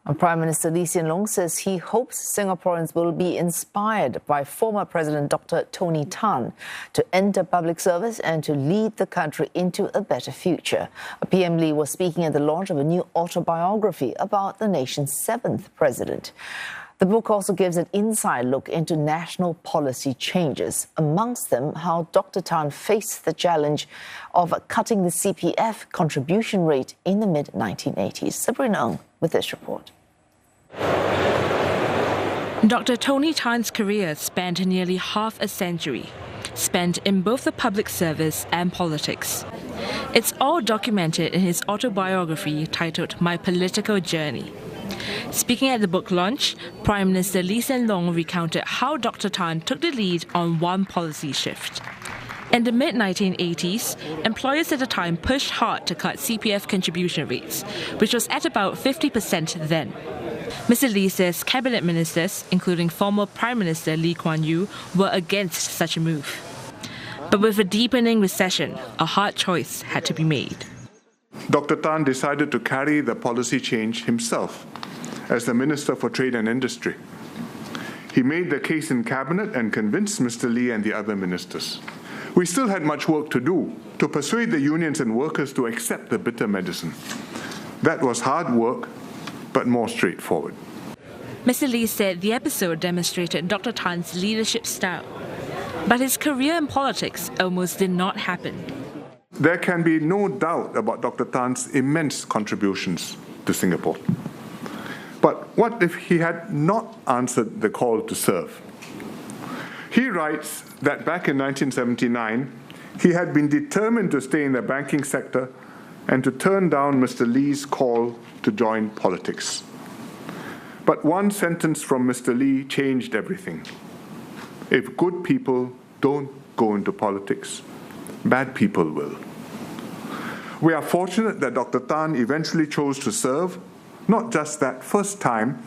And Prime Minister Lee Hsien Loong says he hopes Singaporeans will be inspired by former President Dr. Tony Tan to enter public service and to lead the country into a better future. PM Lee was speaking at the launch of a new autobiography about the nation's 7th president. The book also gives an inside look into national policy changes, amongst them how Dr. Tan faced the challenge of cutting the CPF contribution rate in the mid-1980s. Sabrina Ng with this report. Dr. Tony Tan's career spanned nearly half a century, spent in both the public service and politics. It's all documented in his autobiography titled My Political Journey. Speaking at the book launch, Prime Minister Lee Hsien Loong recounted how Dr. Tan took the lead on one policy shift. In the mid-1980s, employers at the time pushed hard to cut CPF contribution rates, which was at about 50% then. Mr. Lee says cabinet ministers, including former Prime Minister Lee Kuan Yew, were against such a move. But with a deepening recession, a hard choice had to be made. Dr. Tan decided to carry the policy change himself as the Minister for Trade and Industry. He made the case in cabinet and convinced Mr. Lee and the other ministers. We still had much work to do to persuade the unions and workers to accept the bitter medicine. That was hard work, but more straightforward. Mr. Lee said the episode demonstrated Dr. Tan's leadership style. But his career in politics almost did not happen. There can be no doubt about Dr. Tan's immense contributions to Singapore. But what if he had not answered the call to serve? He writes that back in 1979, he had been determined to stay in the banking sector and to turn down Mr. Lee's call to join politics. But one sentence from Mr. Lee changed everything. If good people don't go into politics, bad people will. We are fortunate that Dr. Tan eventually chose to serve, not just that first time,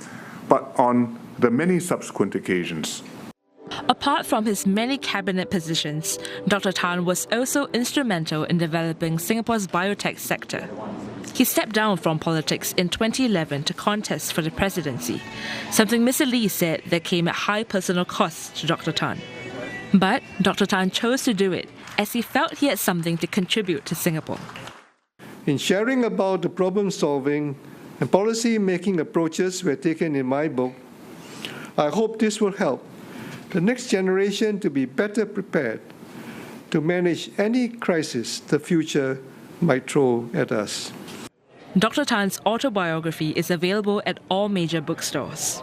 but on the many subsequent occasions. Apart from his many cabinet positions, Dr. Tan was also instrumental in developing Singapore's biotech sector. He stepped down from politics in 2011 to contest for the presidency, something Mr. Lee said that came at high personal cost to Dr. Tan. But Dr. Tan chose to do it as he felt he had something to contribute to Singapore. In sharing about the problem-solving and policy-making approaches were taken in my book, I hope this will help the next generation to be better prepared to manage any crisis the future might throw at us. Dr. Tan's autobiography is available at all major bookstores.